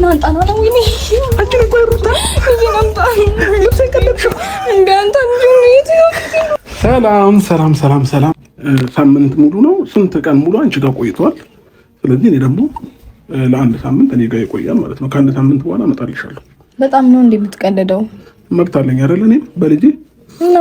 ናንጣ ነው ወይኔ አንቺ ነው ቆይሩታ ናንጣ ለሰከለሽ እንዳንተ ሰላም ሳምንት ሙሉ ነው ስንት ቀን ሙሉ አንቺ ጋር ቆይቷል። ስለዚህ እኔ ደግሞ ለአንድ ሳምንት እኔ ጋር ይቆያል ማለት ነው። ከአንድ ሳምንት በኋላ እመጣልሻለሁ። በጣም ነው እንደምትቀልደው። መብት አለኝ አይደል? እኔ በልጄ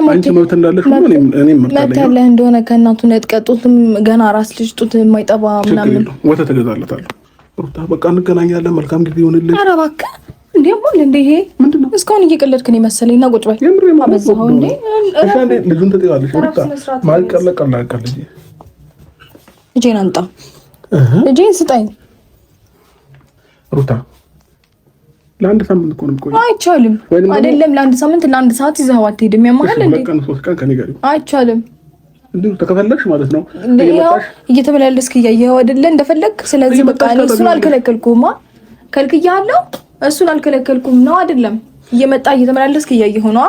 አንቺ መብት እንዳለሽ ሁሉ እኔም መብት አለኝ እንደሆነ ከእናቱ ነጥቀጡትም ገና ራስ ልጅ ጡት የማይጠባ ምናምን ወተት እገዛለታለሁ። ሩታ በቃ እንገናኛለን። መልካም ጊዜ ይሁንልኝ። ኧረ እባክህ እንዴ ሞል እንዴ ይሄ ምንድነው? እስካሁን እየቀለድክ ነው መሰለኝ። እና ቁጭ በል አበዛኸው እንዴ። እሺ አንዴ ልጁን ትጠይቃለሽ። ሩታ ማልቀለቀላቀል ልጅ ልጄን አንጣ ልጄን ስጠኝ። ሩታ ለአንድ ሳምንት እኮ ነው የምቆየው። አይቻልም አይደለም። ለአንድ ሳምንት ለአንድ ሰዓት ይዘኸው አትሄድም። ያማል እንዴ? በቃ 3 ቀን ከኔ ጋር አይቻልም። እንዴ ተከፈለሽ ማለት ነው። እየተመላለስክ እያየኸው አይደለ እንደፈለግ። ስለዚህ በቃ እኔ እሱን አልከለከልኩማ። ከልክያለሁ። እሱን አልከለከልኩም ነው አይደለም። እየመጣ እየተመላለስክ እያየኸው ነው።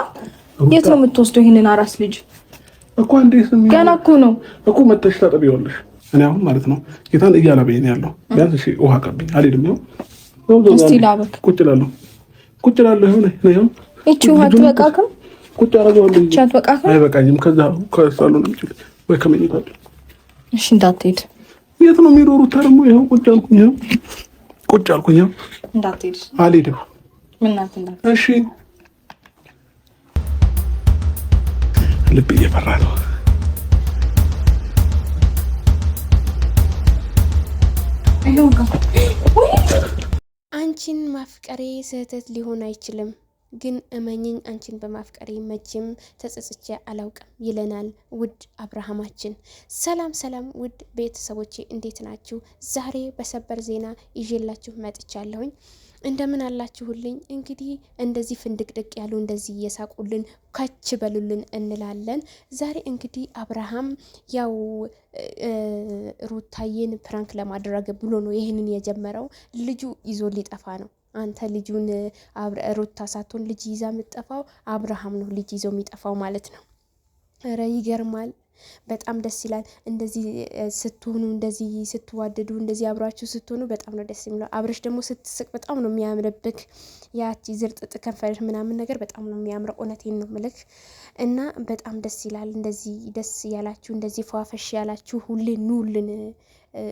የት ነው የምትወስደው ይሄንን አራስ ልጅ? እኮ እንዴ ስም ገና እኮ ነው እኮ መተሽ ታጠቢዋለሽ። እኔ አሁን ማለት ነው ጌታን እያላበኝ ነው ያለው። ቢያንስ እሺ ውሃ ቀብኝ አልሄድም ነው እስቲ ላበክ ቁጭ እላለሁ ይሆነ ነው እቺ ውሃ ትበቃክም ቁጭ አደረገዋለሁ። ቻት በቃክም አይበቃኝም። ከዛ ከሳሎን ነው እንጂ ወይ ከመኝታ እሺ እንዳትሄድ። የት ነው የሚኖሩት ደግሞ? ይሄው ቁጭ አልኩኝ እንዳትሄድ አልሄድም። ምን እናት እንዳትሄድ እሺ። ልብ እየፈራ ነው። አንቺን ማፍቀሬ ስህተት ሊሆን አይችልም፣ ግን እመኝኝ አንቺን በማፍቀሬ መቼም ተጸጽቼ አላውቅም ይለናል ውድ አብርሃማችን። ሰላም ውድ ቤተሰቦቼ እንዴት ናችሁ? ዛሬ በሰበር ዜና ይዤላችሁ መጥቻለሁኝ። እንደምን አላችሁልኝ? እንግዲህ እንደዚህ ፍንድቅድቅ ያሉ እንደዚህ እየሳቁልን ከች በሉልን እንላለን። ዛሬ እንግዲህ አብርሃም ያው ሩታዬን ፕራንክ ለማድረግ ብሎ ነው ይህንን የጀመረው። ልጁ ይዞ ሊጠፋ ነው። አንተ ልጁን ሩታ ሳትሆን ልጅ ይዛ የምትጠፋው አብርሃም ነው ልጅ ይዞ የሚጠፋው ማለት ነው። ኧረ ይገርማል። በጣም ደስ ይላል። እንደዚህ ስትሆኑ እንደዚህ ስትዋደዱ እንደዚህ አብራችሁ ስትሆኑ በጣም ነው ደስ የሚለው። አብረሽ ደግሞ ስትስቅ በጣም ነው የሚያምርብክ። ያቺ ዝርጥጥ ከንፈርሽ ምናምን ነገር በጣም ነው የሚያምረው። እውነቴን ነው ምልክ እና በጣም ደስ ይላል። እንደዚህ ደስ ያላችሁ እንደዚህ ፏፈሽ ያላችሁ ሁሌ ኑልን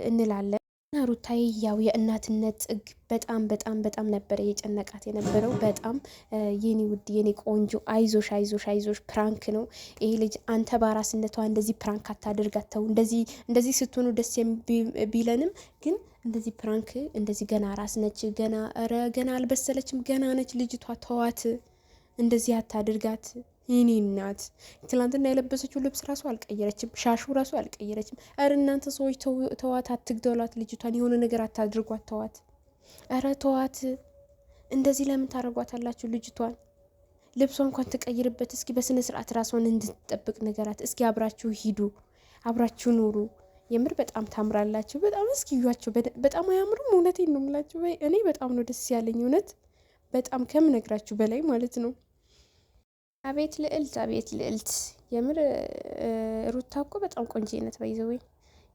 እንላለን። እና ሩታዬ ያው የእናትነት ጥግ በጣም ነበረ የጨነቃት የነበረው። በጣም የኔ ውድ የኔ ቆንጆ አይዞሽ ፕራንክ ነው ይሄ ልጅ። አንተ በአራስነቷ እንደዚህ ፕራንክ አታድርጋተው። እንደዚህ ስትሆኑ ደስ ቢለንም ግን እንደዚህ ፕራንክ እንደዚህ ገና አራስ ነች፣ ገና አልበሰለችም፣ ገና ነች ልጅቷ። ተዋት፣ እንደዚህ አታድርጋት። የኔ እናት ትላንትና የለበሰችው ልብስ ራሱ አልቀየረችም፣ ሻሹ ራሱ አልቀየረችም። ኧረ እናንተ ሰዎች ተዋት፣ አትግደሏት ልጅቷን፣ የሆነ ነገር አታድርጓት፣ ተዋት። ኧረ ተዋት። እንደዚህ ለምን ታረጓታላችሁ ልጅቷን? ልብሷ እንኳን ትቀይርበት እስኪ፣ በስነ ስርዓት ራሷን እንድትጠብቅ ነገራት እስኪ። አብራችሁ ሂዱ፣ አብራችሁ ኑሩ። የምር በጣም ታምራላችሁ። በጣም እስኪ እዩዋቸው። በጣም አያምሩም? እውነቴን ነው የምላችሁ። እኔ በጣም ነው ደስ ያለኝ እውነት፣ በጣም ከምነግራችሁ በላይ ማለት ነው። አቤት ልዕልት የምር ሩታ እኮ በጣም ቆንጆ ነት ባይዘው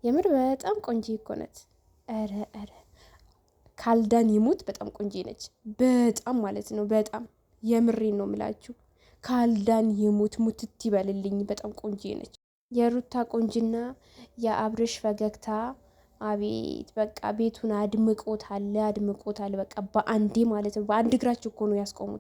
የምር በጣም ቆንጆ እኮ ነት። ኧረ ካልዳን ይሙት በጣም ቆንጆ ነች። በጣም ማለት ነው። በጣም የምሬን ነው ምላችሁ። ካልዳን ይሙት ሙትት ይበልልኝ። በጣም ቆንጆ ነች። የሩታ ቆንጅና የአብርሽ ፈገግታ አቤት በቃ ቤቱን አድምቆታል። በቃ በአንዴ ማለት ነው። በአንድ እግራችሁ እኮ ነው ያስቆሙት።